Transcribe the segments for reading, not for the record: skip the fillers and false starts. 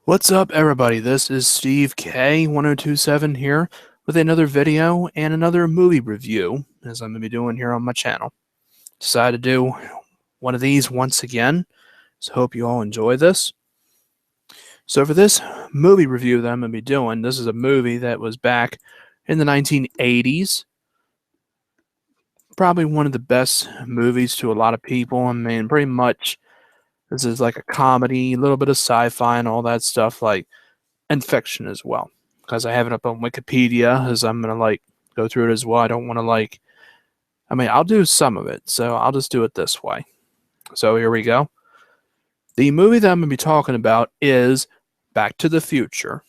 What's up, everybody? This is Steve K1027 here with another video and another movie review, as I'm going to be doing here on my channel. Decided to do one of these once again, so hope you all enjoy this. So for this movie review that I'm going to be doing, this is a movie that was back in the 1980s. Probably one of the best movies to a lot of people. I mean, pretty much this is like a comedy, a little bit of sci-fi and all that stuff, and fiction as well. Because I have it up on Wikipedia, as I'm gonna go through it as well. I don't want to I'll do some of it, so I'll just do it this way. So here we go. The movie that I'm gonna be talking about is Back to the Future.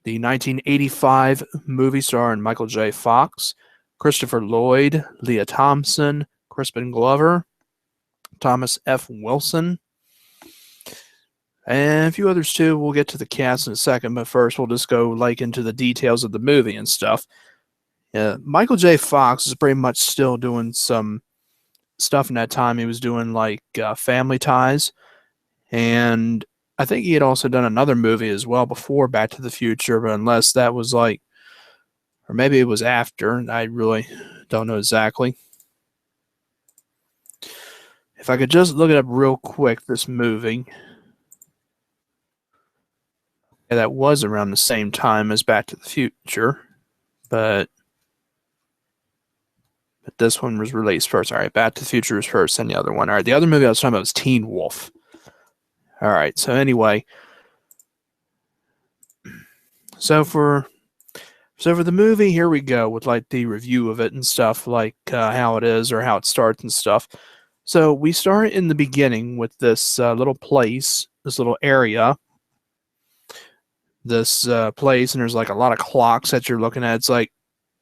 The 1985 movie starring Michael J. Fox, Christopher Lloyd, Leah Thompson, Crispin Glover, Thomas F. Wilson, and a few others too. We'll get to the cast in a second, but first we'll just go into the details of the movie and stuff. Michael J. Fox is pretty much still doing some stuff in that time. He was doing Family Ties, and I think he had also done another movie as well before Back to the Future, but unless that was or maybe it was after, I really don't know exactly. If I could just look it up real quick, this movie. Yeah, that was around the same time as Back to the Future, but this one was released first. All right, Back to the Future was first, and the other one. All right, the other movie I was talking about was Teen Wolf. All right, so anyway, so for the movie, here we go with the review of it and stuff, how it is or how it starts and stuff. So we start in the beginning with this little place, this little area, this place, and there's a lot of clocks that you're looking at. It's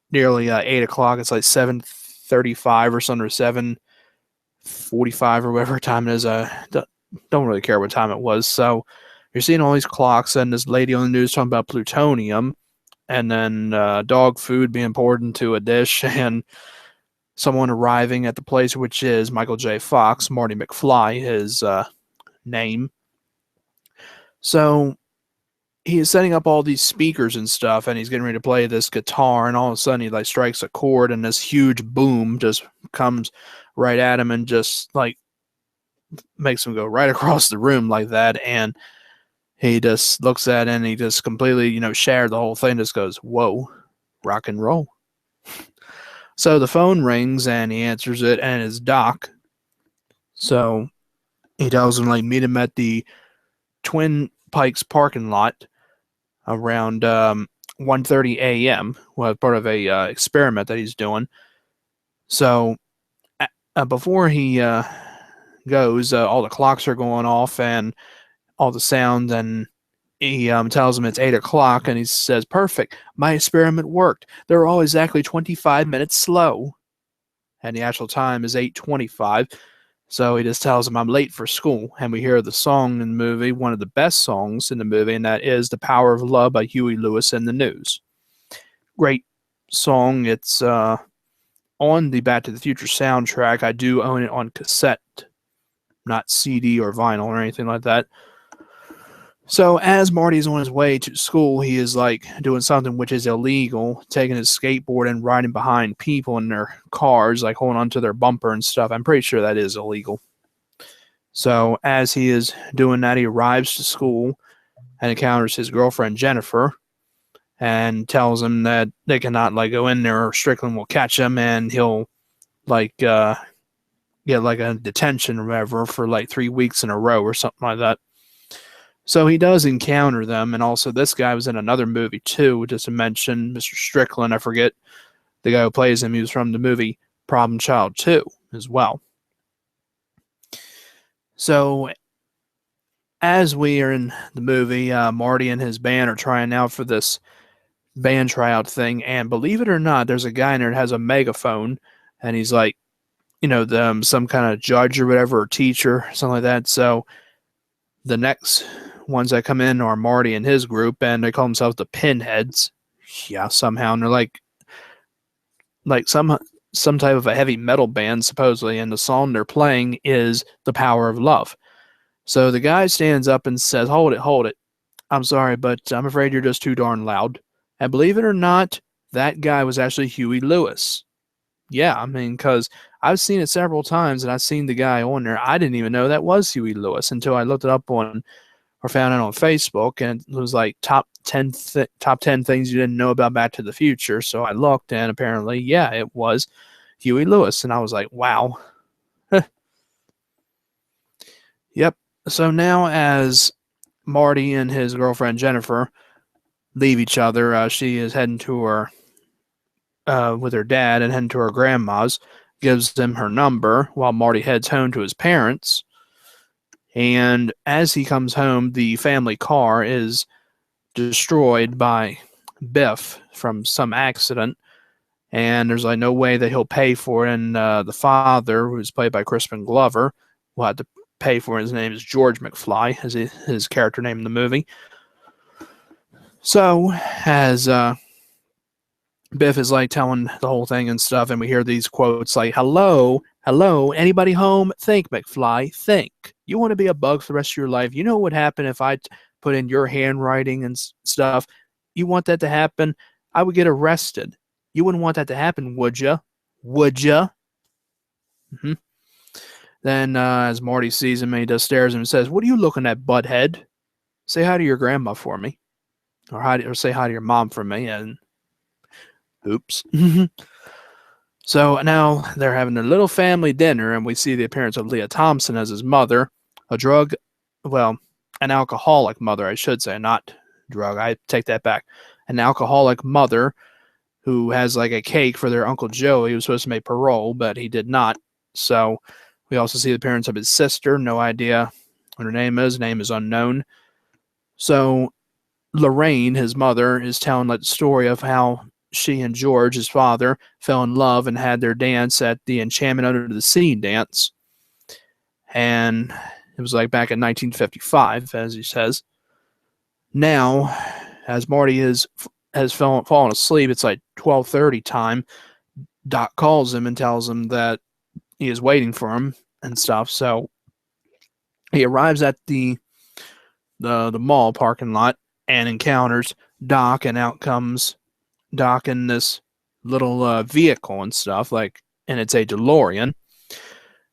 nearly 8 o'clock. It's 7:35 or something, or 7:45 or whatever time it is. Don't really care what time it was. So you're seeing all these clocks, and this lady on the news talking about plutonium, and then dog food being poured into a dish, and someone arriving at the place, which is Michael J. Fox, Marty McFly, his name. So he is setting up all these speakers and stuff, and he's getting ready to play this guitar, and all of a sudden he strikes a chord, and this huge boom just comes right at him and just makes him go right across the room like that. And he just looks at it, and he just completely shared the whole thing. Just goes, whoa, rock and roll. So the phone rings, and he answers it, and it's Doc. So he tells him meet him at the Twin Pikes parking lot around 1:30 a.m. Well, part of a experiment that he's doing. So before he goes, all the clocks are going off and all the sound, and he tells him it's 8 o'clock, and he says, perfect, my experiment worked. They're all exactly 25 minutes slow. And the actual time is 8:25. So he just tells him, I'm late for school. And we hear the song in the movie, one of the best songs in the movie, and that is The Power of Love by Huey Lewis and the News. Great song. It's on the Back to the Future soundtrack. I do own it on cassette, not CD or vinyl or anything like that. So as Marty's on his way to school, he is doing something which is illegal, taking his skateboard and riding behind people in their cars, holding onto their bumper and stuff. I'm pretty sure that is illegal. So as he is doing that, he arrives to school and encounters his girlfriend Jennifer, and tells him that they cannot go in there, or Strickland will catch him, and he'll get a detention or whatever for 3 weeks in a row or something like that. So he does encounter them, and also this guy was in another movie too, just to mention Mr. Strickland. I forget the guy who plays him. He was from the movie Problem Child 2 as well. So as we are in the movie, Marty and his band are trying out for this band tryout thing, and believe it or not, there's a guy in there that has a megaphone, and he's some kind of judge or whatever, or teacher, something like that. So the next ones that come in are Marty and his group, and they call themselves the Pinheads. Yeah, somehow, and they're some type of a heavy metal band supposedly, and the song they're playing is The Power of Love. So the guy stands up and says, hold it, I'm sorry, but I'm afraid you're just too darn loud. And believe it or not, that guy was actually Huey Lewis. Yeah, I mean, because I've seen it several times and I've seen the guy on there. I didn't even know that was Huey Lewis until I looked it up on or found it on Facebook, and it was like top 10 things you didn't know about Back to the Future. So I looked, and apparently, yeah, it was Huey Lewis, and I was like, wow. Yep. So now, as Marty and his girlfriend Jennifer leave each other, she is heading to her with her dad and heading to her grandma's. Gives them her number while Marty heads home to his parents. And as he comes home, the family car is destroyed by Biff from some accident, and there's like no way that he'll pay for it. And the father, who's played by Crispin Glover, will have to pay for it. His name is George McFly, as his character name in the movie. So as Biff is like telling the whole thing and stuff, and we hear these quotes like, "Hello, hello, anybody home? Think, McFly, think. You want to be a bug for the rest of your life? You know what would happen if I put in your handwriting and stuff? You want that to happen? I would get arrested. You wouldn't want that to happen, would you? Would you?" Mm-hmm. Then, as Marty sees him, he just stares at him and says, "What are you looking at, butthead? Say hi to your grandma for me, or say hi to your mom for me." And oops. So now they're having a little family dinner, and we see the appearance of Leah Thompson as his mother, an alcoholic mother, I should say, not drug. I take that back. An alcoholic mother who has like a cake for their Uncle Joe. He was supposed to make parole, but he did not. So we also see the appearance of his sister. No idea what her name is. Name is unknown. So Lorraine, his mother, is telling like the story of how she and George, his father, fell in love and had their dance at the Enchantment Under the Sea dance. And it was like back in 1955, as he says. Now, as Marty has fallen asleep, it's like 12:30 time. Doc calls him and tells him that he is waiting for him and stuff. So he arrives at the mall parking lot and encounters Doc, and out comes Doc in this little vehicle and stuff, and it's a DeLorean,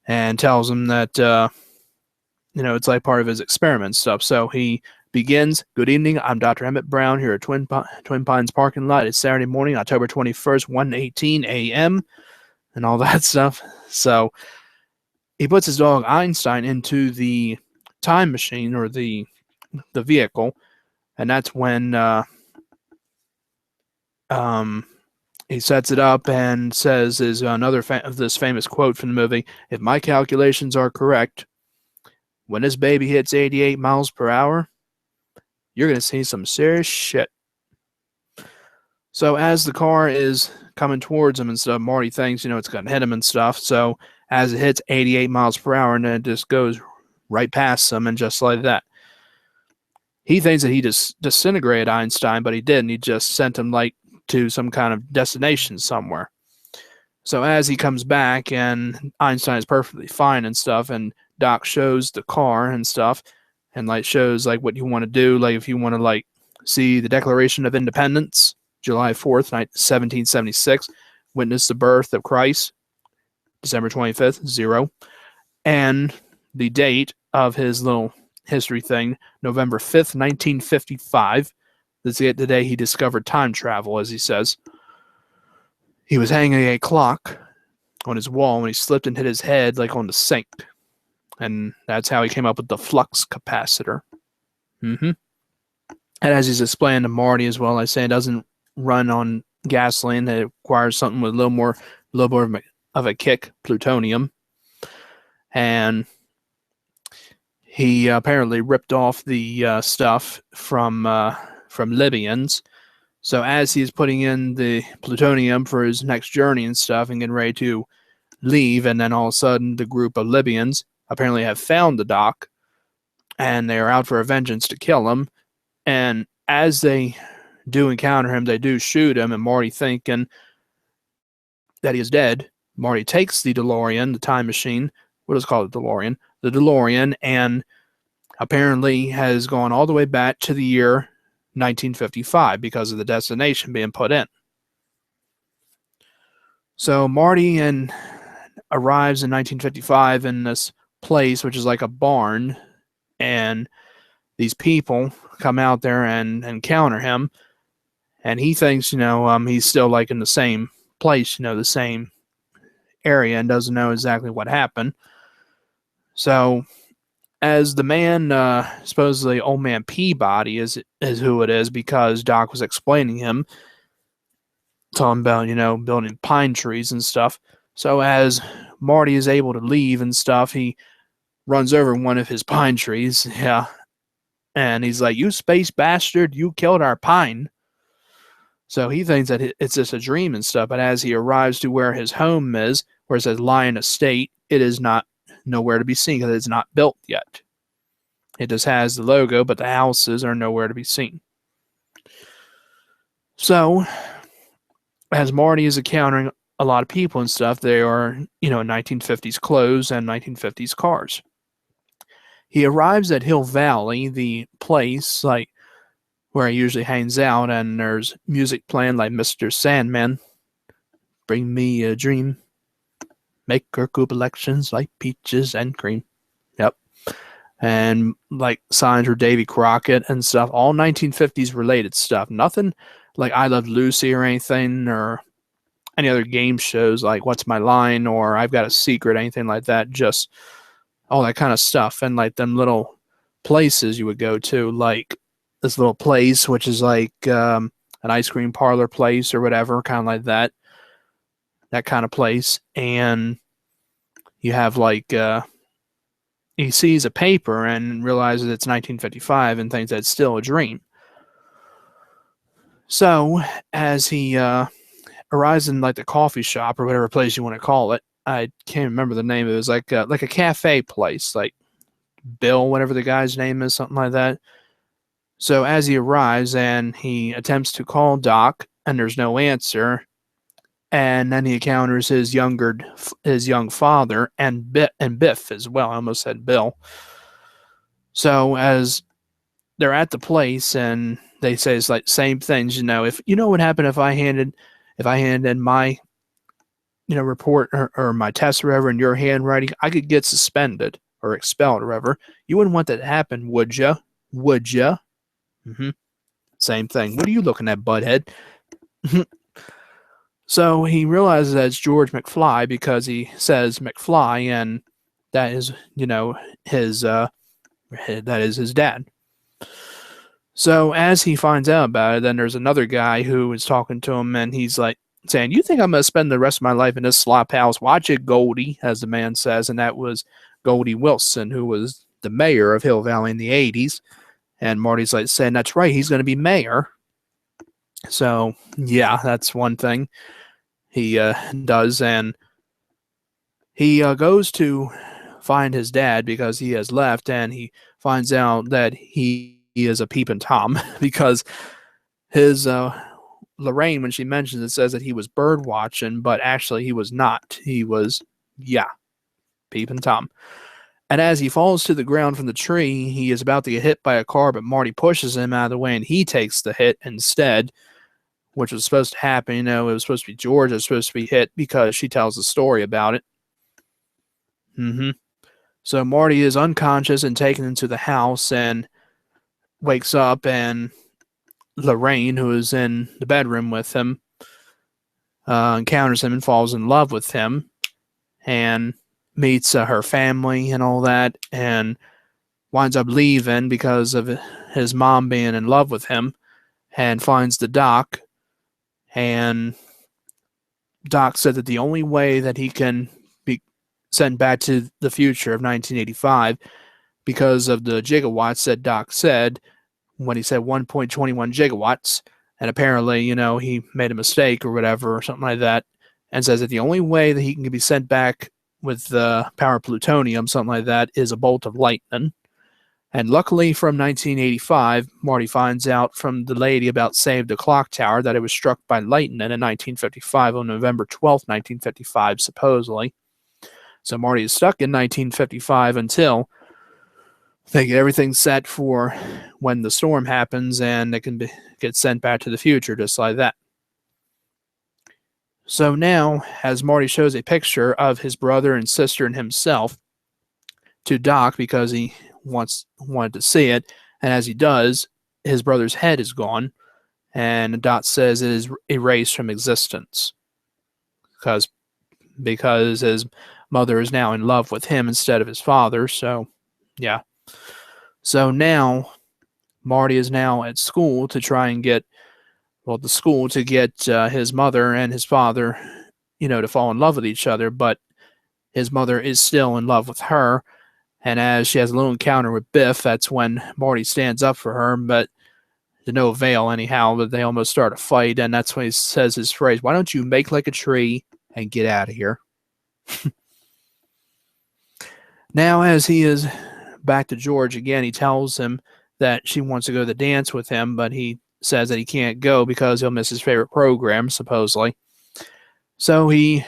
and tells him that it's like part of his experiment stuff. So he begins. "Good evening. I'm Dr. Emmett Brown here at Twin Pines parking lot. It's Saturday morning, October 21st, 1:18 a.m. and all that stuff." So he puts his dog Einstein into the time machine, or the vehicle, and that's when he sets it up and says is another of this famous quote from the movie: "If my calculations are correct, when this baby hits 88 miles per hour, you're going to see some serious shit." So as the car is coming towards him and stuff, Marty thinks, it's going to hit him and stuff. So as it hits 88 miles per hour, and then it just goes right past him, and just like that. He thinks that he just disintegrated Einstein, but he didn't. He just sent him to some kind of destination somewhere. So as he comes back, and Einstein is perfectly fine and stuff, and Doc shows the car and stuff, and shows what you want to do, if you want to see the Declaration of Independence, July 4th, 1776, witness the birth of Christ, December 25th, 0, and the date of his little history thing, November 5th, 1955. That's the day he discovered time travel, as he says. He was hanging a clock on his wall when he slipped and hit his head on the sink. And that's how he came up with the flux capacitor. And as he's explaining to Marty as well, I say it doesn't run on gasoline. It requires something with a little more of a kick, plutonium. And he apparently ripped off the stuff from Libyans. So as he's putting in the plutonium for his next journey and stuff and getting ready to leave, and then all of a sudden the group of Libyans apparently have found the Doc, and they are out for a vengeance to kill him. And as they do encounter him, they do shoot him, and Marty, thinking that he is dead, Marty takes the DeLorean, the time machine, what is it called, the DeLorean, and apparently has gone all the way back to the year 1955 because of the destination being put in. So Marty arrives in 1955 in this place, which is like a barn, and these people come out there and encounter him, and he thinks, he's still like in the same place, the same area, and doesn't know exactly what happened. So, as the man, supposedly Old Man Peabody is who it is, because Doc was explaining him, talking about, building pine trees and stuff. So as Marty is able to leave and stuff, he runs over one of his pine trees. Yeah. And he's like, "You space bastard, you killed our pine." So he thinks that it's just a dream and stuff. But as he arrives to where his home is, where it says Lyon Estate, it is not nowhere to be seen because it's not built yet. It just has the logo, but the houses are nowhere to be seen. So, as Marty is encountering a lot of people and stuff, they are, 1950s clothes and 1950s cars. He arrives at Hill Valley, the place, like, where he usually hangs out, and there's music playing like Mr. Sandman, "Bring Me a Dream, Make Her Coop Elections like Peaches and Cream." Yep. And like signs for Davy Crockett and stuff, all 1950s related stuff. Nothing like I Love Lucy or anything, or any other game shows like What's My Line or I've Got a Secret, anything like that. Just all that kind of stuff. And like them little places you would go to, like this little place, which is like an ice cream parlor place or whatever, kind of like that kind of place. And you have like, he sees a paper and realizes it's 1955 and thinks that's still a dream. So as he arrives in like the coffee shop or whatever place you want to call it, I can't remember the name. It was like a cafe place, like Bill, whatever the guy's name is, something like that. So as he arrives and he attempts to call Doc, and there's no answer, and then he encounters his young father and Biff as well. I almost said Bill. So as they're at the place and they say it's like same things, if what happened if I handed my report or my test or whatever in your handwriting, I could get suspended or expelled or whatever. You wouldn't want that to happen, would you? Would you? Mm-hmm. Same thing. What are you looking at, butthead? So he realizes that it's George McFly because he says McFly, and that is, his dad. So as he finds out about it, then there's another guy who is talking to him, and he's like saying, "You think I'm going to spend the rest of my life in this slop house? Watch it, Goldie," as the man says, and that was Goldie Wilson, who was the mayor of Hill Valley in the 80s. And Marty's like saying, "That's right, he's going to be mayor." So, yeah, that's one thing he does. And he goes to find his dad because he has left, and he finds out that he is a peeping Tom because his Lorraine, when she mentions it, says that he was bird watching, but actually he was not. He was, peeping Tom. And as he falls to the ground from the tree, he is about to get hit by a car, but Marty pushes him out of the way, and he takes the hit instead, which was supposed to happen. It was supposed to be George that was supposed to be hit because she tells the story about it. So Marty is unconscious and taken into the house and wakes up, and Lorraine, who is in the bedroom with him, encounters him and falls in love with him and meets her family and all that, and winds up leaving because of his mom being in love with him, and finds the Doc. And Doc said that the only way that he can be sent back to the future of 1985, because of the gigawatts that Doc said when he said 1.21 gigawatts, and apparently, he made a mistake or whatever or something like that, and says that the only way that he can be sent back with the power of plutonium, something like that, is a bolt of lightning. And luckily from 1985, Marty finds out from the lady about Save the Clock Tower that it was struck by lightning in 1955 on November 12th, 1955, supposedly. So Marty is stuck in 1955 until they get everything set for when the storm happens, and they can get sent back to the future just like that. So now, as Marty shows a picture of his brother and sister and himself to Doc because he wanted to see it, and as he does, his brother's head is gone, and Doc says it is erased from existence because his mother is now in love with him instead of his father. So, yeah. So now Marty is now at school to try and get the school to get his mother and his father, to fall in love with each other. But his mother is still in love with her, and as she has a little encounter with Biff, that's when Marty stands up for her, but to no avail anyhow. But they almost start a fight, and that's when he says his phrase, "Why don't you make like a tree and get out of here?" Now, as he is back to George again, he tells him that she wants to go to the dance with him, but he says that he can't go because he'll miss his favorite program, supposedly. So he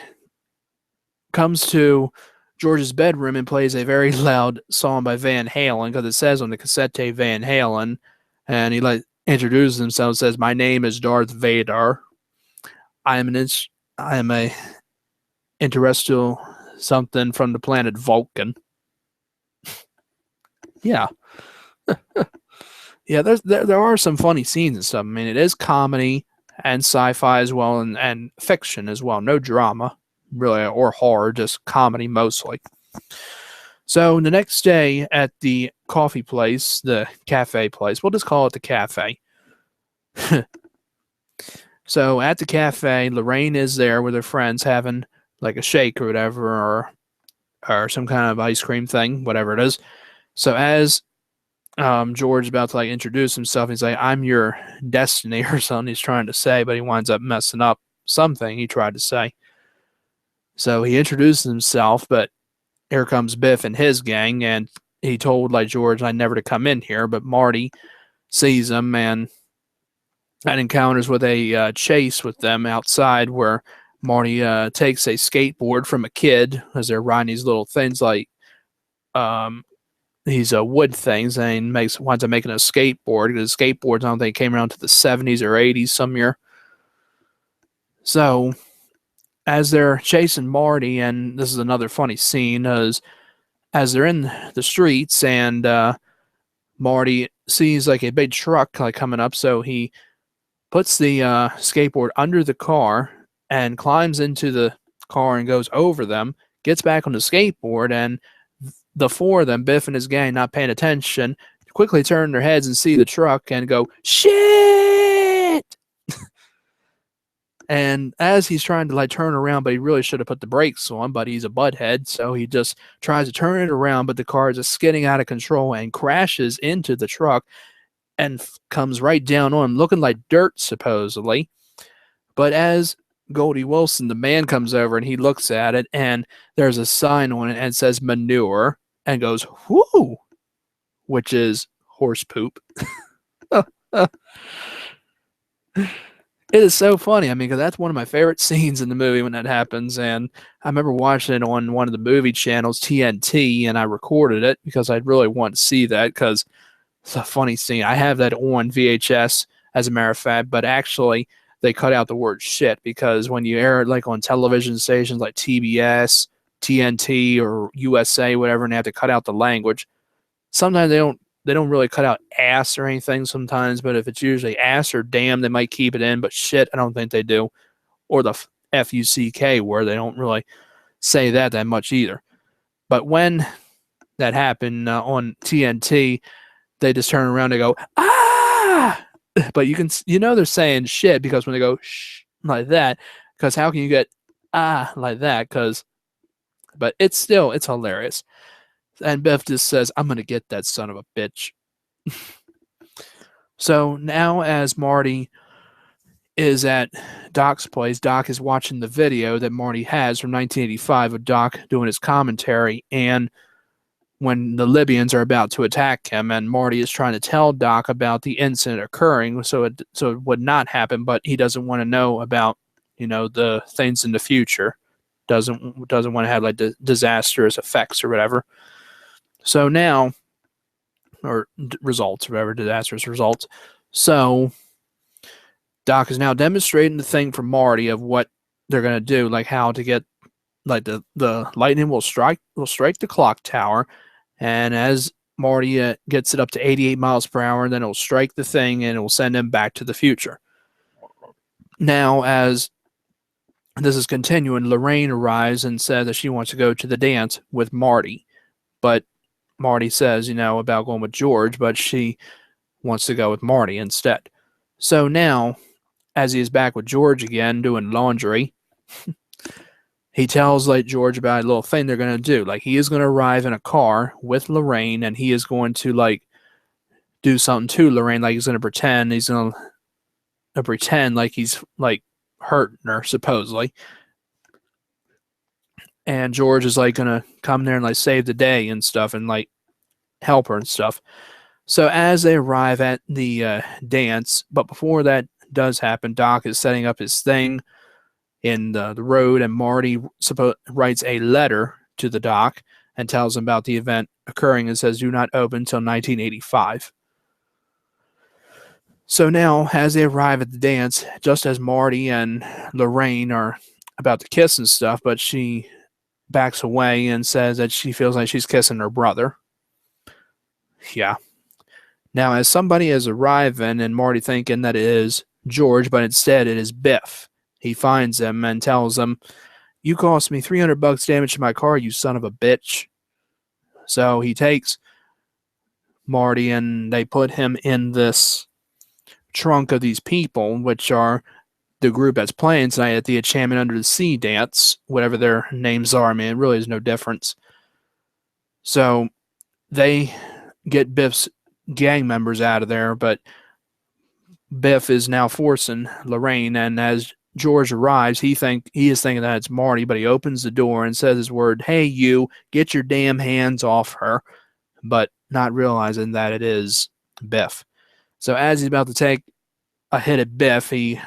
comes to George's bedroom and plays a very loud song by Van Halen, because it says on the cassette tape Van Halen, and he introduces himself and says, "My name is Darth Vader. I am a interstellar something from the planet Vulcan." Yeah. Yeah, there are some funny scenes and stuff. I mean, it is comedy and sci-fi as well, and fiction as well. No drama, really, or horror, just comedy mostly. So the next day at the coffee place, the cafe place, we'll just call it the cafe. So at the cafe, Lorraine is there with her friends having like a shake or whatever, or some kind of ice cream thing, whatever it is. So as George about to introduce himself, he's like, "I'm your destiny," or something he's trying to say, but he winds up messing up something he tried to say. So he introduces himself, but here comes Biff and his gang, and he told George never to come in here, but Marty sees him and encounters with a chase with them outside, where Marty takes a skateboard from a kid as they're riding these little things these wood things, and winds up making a skateboard, because skateboards, I don't think, came around to the 70s or 80s some year. So as they're chasing Marty, and this is another funny scene, as they're in the streets, and Marty sees a big truck coming up, so he puts the skateboard under the car and climbs into the car and goes over them, gets back on the skateboard, and the four of them, Biff and his gang, not paying attention, quickly turn their heads and see the truck and go, "Shit!" And as he's trying to turn around, but he really should have put the brakes on, but he's a butthead, so he just tries to turn it around, but the car is just skidding out of control and crashes into the truck and comes right down on him, looking like dirt, supposedly. But as Goldie Wilson, the man, comes over and he looks at it, and there's a sign on it and it says manure, and goes, "Whoo," which is horse poop. It is so funny. I mean, because that's one of my favorite scenes in the movie when that happens. And I remember watching it on one of the movie channels, TNT, and I recorded it because I really want to see that, because it's a funny scene. I have that on VHS, as a matter of fact, but actually they cut out the word shit, because when you air it on television stations like TBS, TNT, or USA, whatever, and they have to cut out the language, sometimes they don't really cut out ass or anything sometimes, but if it's usually ass or damn, they might keep it in, but shit, I don't think they do. Or the F-U-C-K, where they don't really say that much either. But when that happened on TNT, they just turn around and go, "Ah!" But they're saying shit, because when they go shh like that, because how can you get like that? But it's hilarious. And Biff just says, "I'm going to get that son of a bitch." So now, as Marty is at Doc's place, Doc is watching the video that Marty has from 1985 of Doc doing his commentary, and when the Libyans are about to attack him, and Marty is trying to tell Doc about the incident occurring, so it would not happen, but he doesn't want to know about the things in the future. Doesn't want to have disastrous effects or whatever. So now or results, or whatever, disastrous results. So Doc is now demonstrating the thing for Marty of what they're gonna do, like how to get, like the lightning will strike the clock tower, and as Marty gets it up to 88 miles per hour, then it'll strike the thing and it will send him back to the future. Now, as this is continuing, Lorraine arrives and says that she wants to go to the dance with Marty, but Marty says, about going with George, but she wants to go with Marty instead. So now, as he is back with George again doing laundry, he tells George about a little thing they're gonna do. Like, he is gonna arrive in a car with Lorraine, and he is going to do something to Lorraine. Like, he's gonna pretend like he's hurting her, supposedly. And George is gonna come there and save the day and stuff, and help her and stuff. So as they arrive at the dance, but before that does happen, Doc is setting up his thing in the road, and Marty writes a letter to the Doc and tells him about the event occurring and says, "Do not open until 1985." So now, as they arrive at the dance, just as Marty and Lorraine are about to kiss and stuff, but she backs away and says that she feels like she's kissing her brother. Yeah. Now, as somebody is arriving, and Marty thinking that it is George, but instead it is Biff. He finds him and tells him, "You cost me $300 damage to my car, you son of a bitch." So he takes Marty and they put him in this trunk of these people, which are the group that's playing tonight at the Enchantment Under the Sea dance, whatever their names are. I mean, it really is no difference. So they get Biff's gang members out of there, but Biff is now forcing Lorraine, and as George arrives, he is thinking that it's Marty, but he opens the door and says his word, "Hey, you, get your damn hands off her," but not realizing that it is Biff. So as he's about to take a hit at Biff, he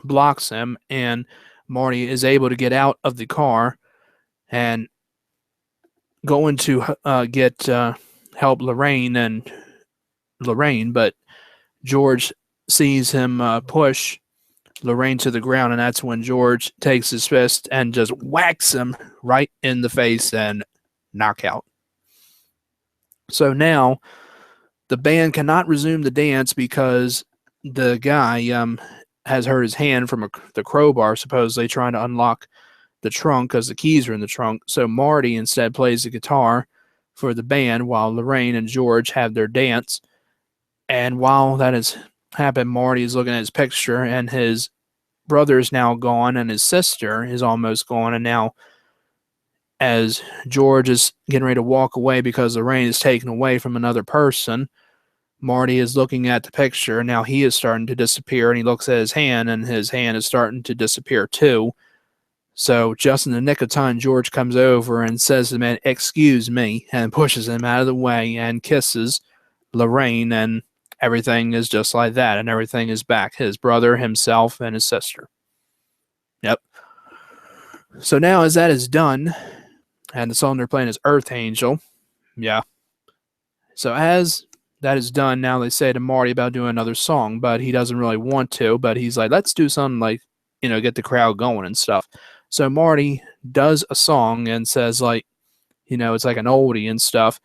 blocks him, and Marty is able to get out of the car and going to get help Lorraine, but George sees him push Lorraine to the ground, and that's when George takes his fist and just whacks him right in the face and knockout. So now the band cannot resume the dance because the guy has hurt his hand from the crowbar, supposedly trying to unlock the trunk because the keys are in the trunk. So Marty instead plays the guitar for the band while Lorraine and George have their dance. And while that has happened, Marty is looking at his picture, and his brother is now gone and his sister is almost gone. And now, as George is getting ready to walk away because Lorraine is taken away from another person, Marty is looking at the picture, and now he is starting to disappear, and he looks at his hand, and his hand is starting to disappear too. So just in the nick of time, George comes over and says to the man, "Excuse me," and pushes him out of the way and kisses Lorraine, and everything is just like that, and everything is back. His brother, himself, and his sister. Yep. So now as that is done, and the song they're playing is Earth Angel. Yeah. So as that is done, now they say to Marty about doing another song, but he doesn't really want to, but he's like, let's do something get the crowd going and stuff. So Marty does a song and says it's like an oldie and stuff.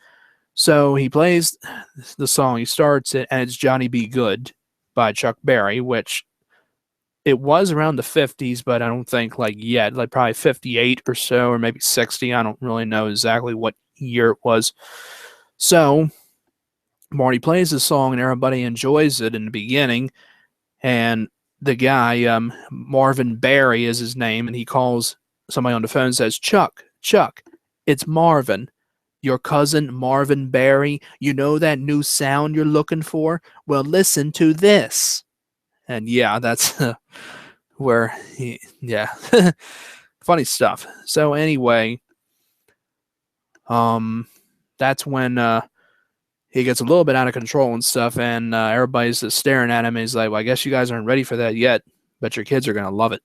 So he plays the song, he starts it, and it's Johnny B. Good by Chuck Berry, which it was around the 50s, but I don't think yet, probably 58 or so, or maybe 60. I don't really know exactly what year it was. So Marty plays the song, and everybody enjoys it in the beginning, and the guy, Marvin Berry is his name, and he calls somebody on the phone and says, Chuck, it's Marvin. Your cousin Marvin Berry, you know that new sound you're looking for? Well, listen to this. And yeah, that's where funny stuff. So anyway, that's when he gets a little bit out of control and stuff, and everybody's just staring at him, and he's like, well, I guess you guys aren't ready for that yet, but your kids are going to love it.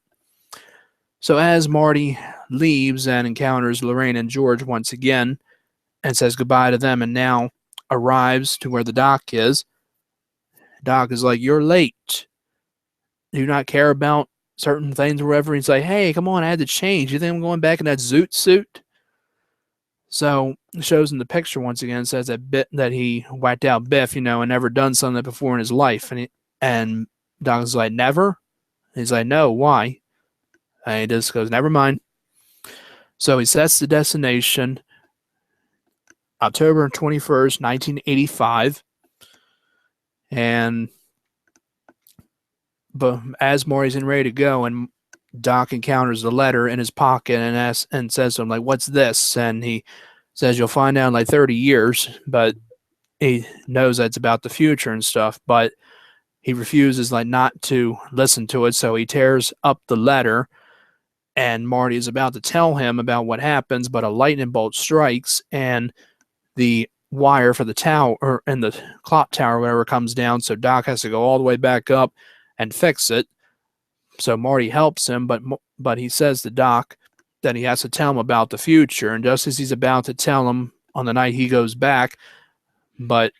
So as Marty leaves and encounters Lorraine and George once again, and says goodbye to them, and now arrives to where the doc is. Doc is like, "You're late. Do you not care about certain things or whatever?" He's like, "Hey, come on, I had to change. You think I'm going back in that zoot suit?" So it shows in the picture once again, says that he wiped out Biff, and never done something before in his life. And Doc is like, "Never?" He's like, "No, why?" And he just goes, "Never mind." So he sets the destination, October 21st, 1985. But as Marty's in ready to go, and Doc encounters the letter in his pocket and says to him, like, "What's this?" And he says, "You'll find out in like 30 years, but he knows that it's about the future and stuff, but he refuses like not to listen to it. So he tears up the letter, and Marty is about to tell him about what happens, but a lightning bolt strikes, and the wire for the tower and the clock tower, whatever, comes down. So Doc has to go all the way back up and fix it. So Marty helps him, but he says to Doc that he has to tell him about the future. And just as he's about to tell him on the night he goes back, but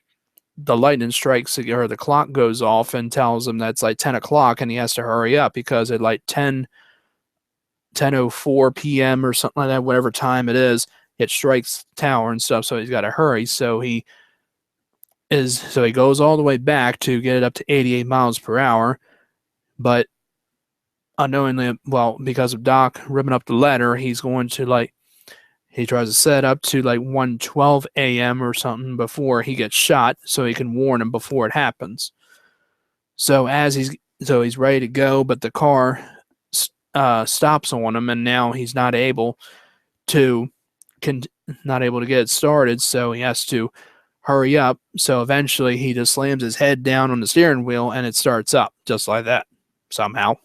the lightning strikes, or the clock goes off and tells him that's like 10 o'clock and he has to hurry up because at like 10:04 p.m. or something like that, whatever time it is, it strikes the tower and stuff, so he's got to hurry. So he goes all the way back to get it up to 88 miles per hour, but unknowingly, well, because of Doc ripping up the letter, he tries to set up to like 1:12 a.m. or something before he gets shot, so he can warn him before it happens. So he's ready to go, but the car stops on him, and now he's not able to get it started. So he has to hurry up. So eventually, he just slams his head down on the steering wheel, and it starts up just like that somehow.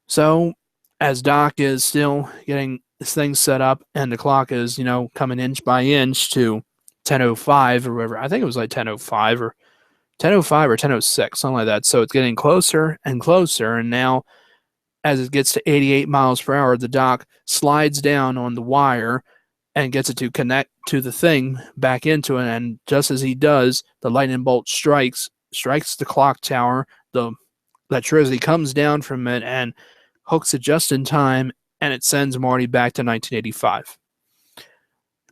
So as Doc is still getting this thing set up, and the clock is, coming inch by inch to 10:05 or whatever. I think it was like 10:05 or 10:06, something like that. So it's getting closer and closer, and now as it gets to 88 miles per hour, the Doc slides down on the wire and gets it to connect to the thing back into it. And just as he does, the lightning bolt strikes the clock tower. The electricity comes down from it and hooks it just in time, and it sends Marty back to 1985.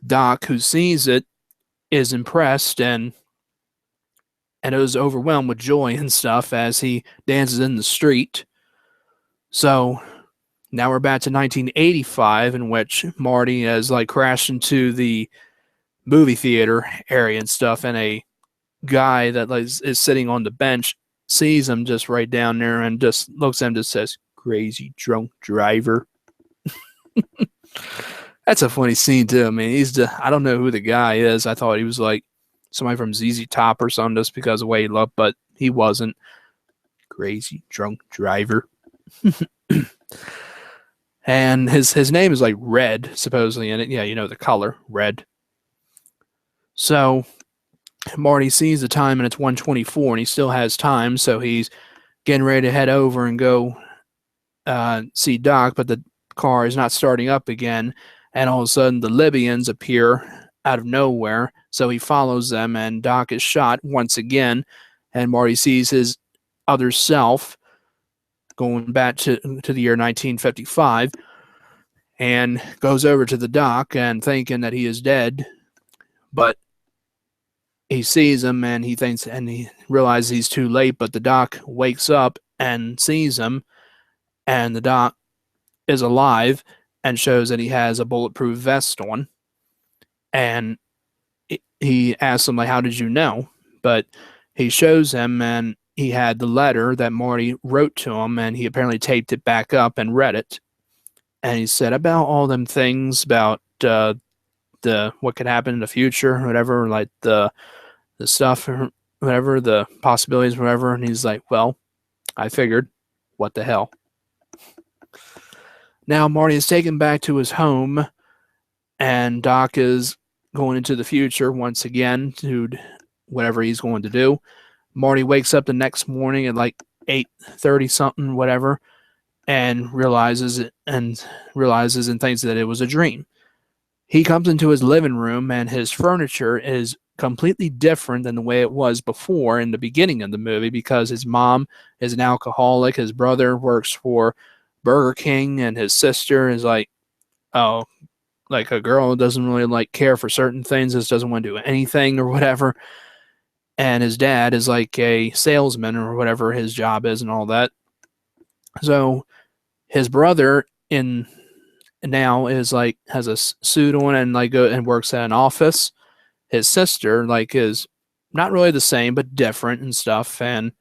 Doc, who sees it, is impressed and is overwhelmed with joy and stuff as he dances in the street. So now we're back to 1985, in which Marty has like crashed into the movie theater area and stuff, and a guy that is sitting on the bench sees him just right down there and just looks at him and just says, "Crazy drunk driver." That's a funny scene too. I mean, I don't know who the guy is. I thought he was like somebody from ZZ Top or something just because of the way he looked, but he wasn't. Crazy drunk driver. And his name is like Red, supposedly, in it. Yeah, the color, red. So Marty sees the time, and it's 1:24, and he still has time, so he's getting ready to head over and go see Doc, but the car is not starting up again, and all of a sudden the Libyans appear out of nowhere, so he follows them, and Doc is shot once again, and Marty sees his other self going back to the year 1955, and goes over to the Doc and thinking that he is dead, but he sees him and he realizes he's too late, but the Doc wakes up and sees him, and the Doc is alive and shows that he has a bulletproof vest on, and he asks him, like, "How did you know?" But he shows him, and he had the letter that Marty wrote to him, and he apparently taped it back up and read it. And he said about all them things about the what could happen in the future, whatever, like the stuff, or whatever, the possibilities, whatever. And he's like, "Well, I figured, what the hell." Now Marty is taken back to his home, and Doc is going into the future once again to whatever he's going to do. Marty wakes up the next morning at like 8:30 something, whatever, and realizes and thinks that it was a dream. He comes into his living room, and his furniture is completely different than the way it was before in the beginning of the movie, because his mom is an alcoholic, his brother works for Burger King, and his sister is like, oh, like a girl who doesn't really like care for certain things, just doesn't want to do anything or whatever. And his dad is like a salesman or whatever his job is and all that. So his brother in now is like has a suit on and like go and works at an office. His sister like is not really the same but different and stuff. And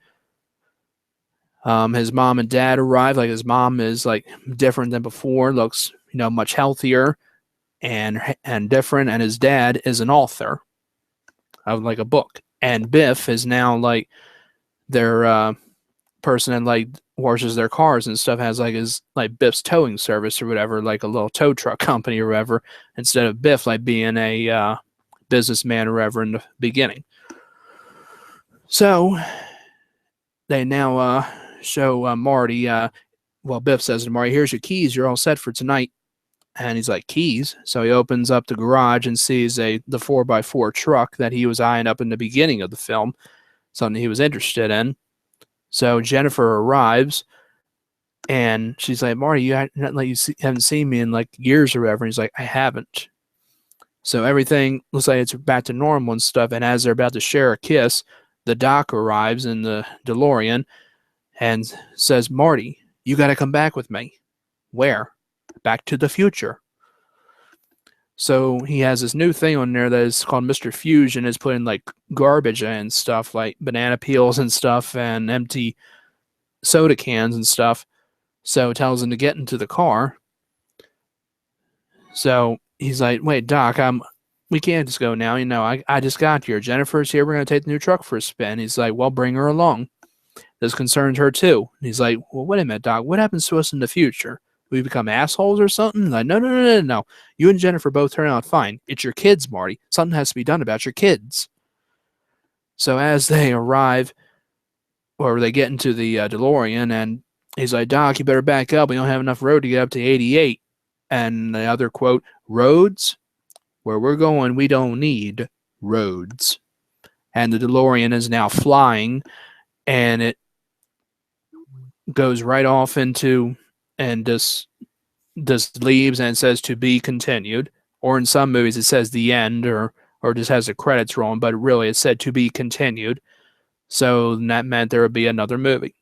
his mom and dad arrive. Like his mom is like different than before, looks much healthier and different. And his dad is an author of like a book. And Biff is now like their person that like washes their cars and stuff, has like his like Biff's towing service or whatever, like a little tow truck company or whatever, instead of Biff like being a businessman or whatever in the beginning. So they now show Marty. Biff says to Marty, "Here's your keys. You're all set for tonight." And he's like, "Keys?" So he opens up the garage and sees the 4x4 truck that he was eyeing up in the beginning of the film, something he was interested in. So Jennifer arrives, and she's like, "Marty, you haven't seen me in like years or whatever." And he's like, "I haven't." So everything looks like it's back to normal and stuff. And as they're about to share a kiss, the doc arrives in the DeLorean and says, "Marty, you got to come back with me." "Where?" "Back to the future." So he has this new thing on there that is called Mr. Fusion. Is putting like garbage and stuff, like banana peels and stuff, and empty soda cans and stuff. So it tells him to get into the car. So he's like, "Wait, Doc, we can't just go now. I just got here. Jennifer's here. We're going to take the new truck for a spin." He's like, "Well, bring her along. This concerns her too." And he's like, "Well, wait a minute, Doc. What happens to us in the future? We become assholes or something?" Like, no. You and Jennifer both turn out fine. It's your kids, Marty. Something has to be done about your kids. So as they arrive, or they get into the DeLorean, and he's like, "Doc, you better back up. We don't have enough road to get up to 88. And the other quote, "Roads? Where we're going, we don't need roads." And the DeLorean is now flying, and it goes right off into and just leaves, and it says "to be continued." Or in some movies it says the end, or just has the credits rolling, but really it said "to be continued." So that meant there would be another movie.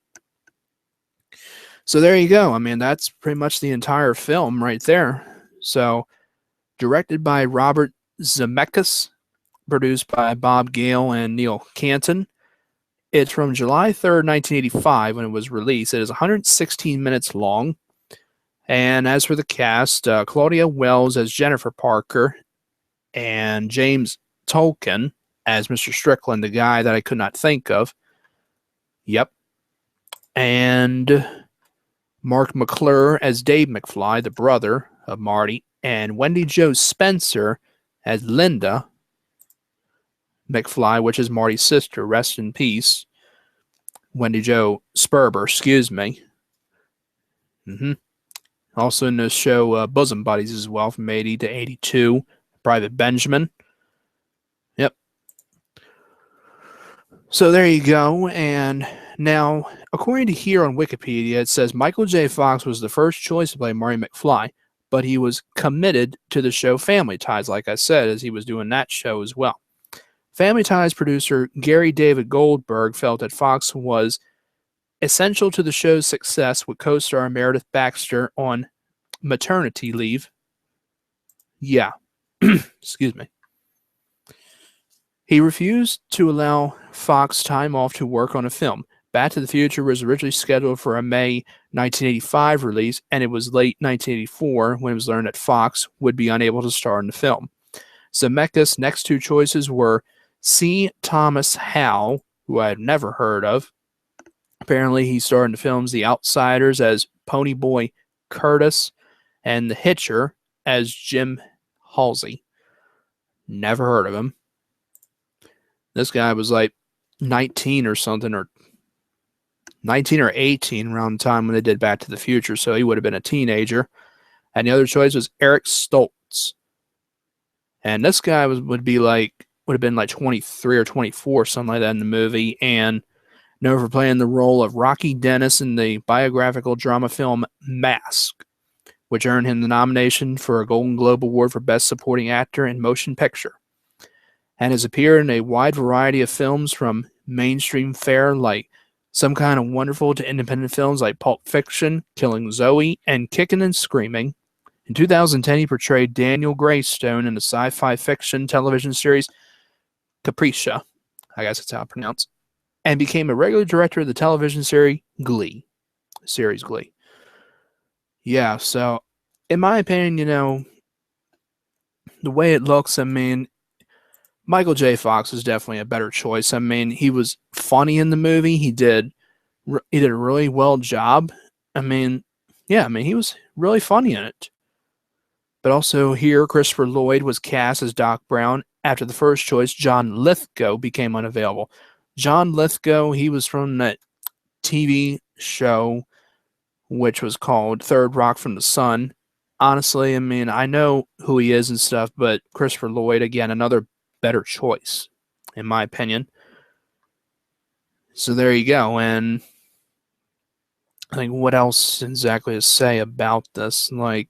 So there you go. I mean, that's pretty much the entire film right there. So directed by Robert Zemeckis, produced by Bob Gale and Neil Canton. It's from July 3rd, 1985 when it was released. It is 116 minutes long. And as for the cast, Claudia Wells as Jennifer Parker, and James Tolkan as Mr. Strickland, the guy that I could not think of. Yep. And Mark McClure as Dave McFly, the brother of Marty, and Wendy Jo Spencer as Linda McFly, which is Marty's sister. Rest in peace, Wendy Jo Sperber, excuse me. Also in the show Bosom Buddies as well, from 80 to 82. Private Benjamin. Yep. So there you go. And now, according to here on Wikipedia, it says Michael J. Fox was the first choice to play Marty McFly, but he was committed to the show Family Ties, like I said, as he was doing that show as well. Family Ties producer Gary David Goldberg felt that Fox was essential to the show's success, with co-star Meredith Baxter on maternity leave. Yeah. Excuse me. He refused to allow Fox time off to work on a film. Back to the Future was originally scheduled for a May 1985 release, and it was late 1984 when it was learned that Fox would be unable to star in the film. Zemeckis' next two choices were C. Thomas Howell, who I had never heard of. Apparently, he starred in the films The Outsiders as Ponyboy Curtis and The Hitcher as Jim Halsey. Never heard of him. This guy was like 19 or something, or 19 or 18 around the time when they did Back to the Future, so he would have been a teenager. And the other choice was Eric Stoltz. And this guy would be like would have been like 23 or 24, something like that in the movie, and known for playing the role of Rocky Dennis in the biographical drama film Mask, which earned him the nomination for a Golden Globe Award for Best Supporting Actor in Motion Picture, and has appeared in a wide variety of films from mainstream fare like Some Kind of Wonderful to independent films like Pulp Fiction, Killing Zoe, and Kickin' and Screaming. In 2010, he portrayed Daniel Greystone in the sci-fi fiction television series Capricia, I guess that's how it's pronounced, and became a regular director of the television series Glee. Yeah, so in my opinion, the way it looks, I mean, Michael J. Fox is definitely a better choice. I mean, he was funny in the movie. He did a really well job. I mean, yeah, I mean, he was really funny in it. But also here, Christopher Lloyd was cast as Doc Brown after the first choice, John Lithgow, became unavailable. John Lithgow, he was from that TV show which was called Third Rock from the Sun. Honestly, I mean, I know who he is and stuff, but Christopher Lloyd, again, another better choice, in my opinion. So there you go. And I think what else exactly to say about this? Like,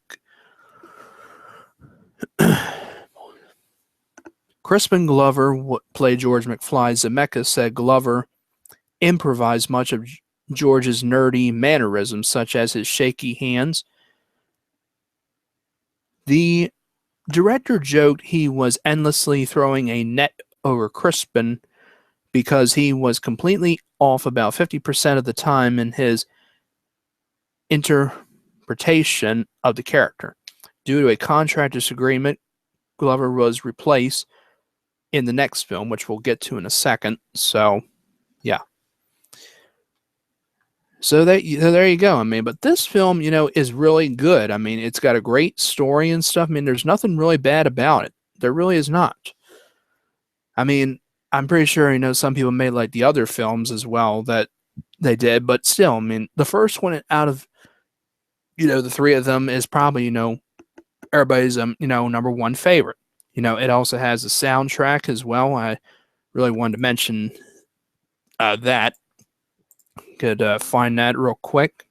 Crispin Glover played George McFly. Zemeckis said Glover improvised much of George's nerdy mannerisms, such as his shaky hands. The director joked he was endlessly throwing a net over Crispin because he was completely off about 50% of the time in his interpretation of the character. Due to a contract disagreement, Glover was replaced in the next film, which we'll get to in a second. So, yeah. So there you go. I mean, but this film, is really good. I mean, it's got a great story and stuff. I mean, there's nothing really bad about it. There really is not. I mean, I'm pretty sure, some people made like the other films as well that they did, but still, I mean, the first one out of, the three of them is probably, everybody's, number one favorite. It also has a soundtrack as well. I really wanted to mention that. Could find that real quick.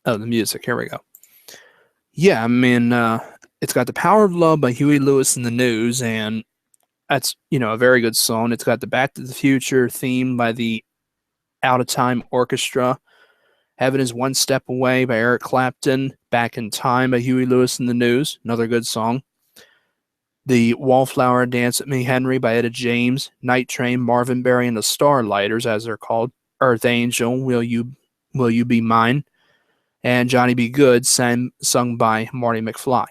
Oh, the music. Here we go. Yeah, I mean, it's got The Power of Love by Huey Lewis and the News, and that's, a very good song. It's got the Back to the Future theme by the Out of Time Orchestra. Heaven is One Step Away by Eric Clapton. Back in Time by Huey Lewis and the News. Another good song. The Wallflower Dance with Me, Henry by Etta James. Night Train, Marvin Berry and the Starlighters, as they're called. Earth Angel, Will You Be Mine? And Johnny Be Good, sung by Marty McFly.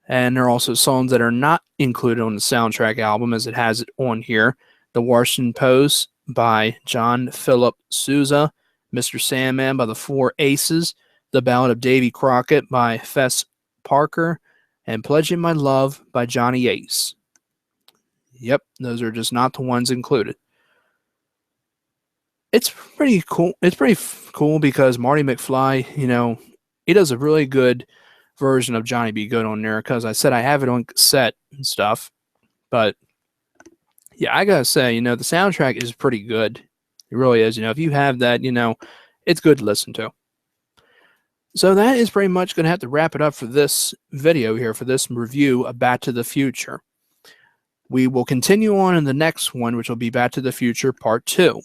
And there are also songs that are not included on the soundtrack album, as it has it on here. The Washington Post by John Philip Sousa. Mr. Sandman by the Four Aces. The Ballad of Davy Crockett by Fess Parker. And Pledging My Love by Johnny Ace. Yep, those are just not the ones included. It's pretty cool. It's pretty cool because Marty McFly, he does a really good version of Johnny Be Good on there, because I said I have it on cassette and stuff. But yeah, I gotta say, the soundtrack is pretty good. It really is. If you have that, it's good to listen to. So that is pretty much going to have to wrap it up for this video here, for this review of Back to the Future. We will continue on in the next one, which will be Back to the Future Part 2.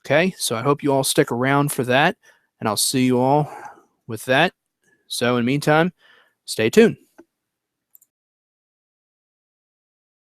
Okay, so I hope you all stick around for that, and I'll see you all with that. So in the meantime, stay tuned.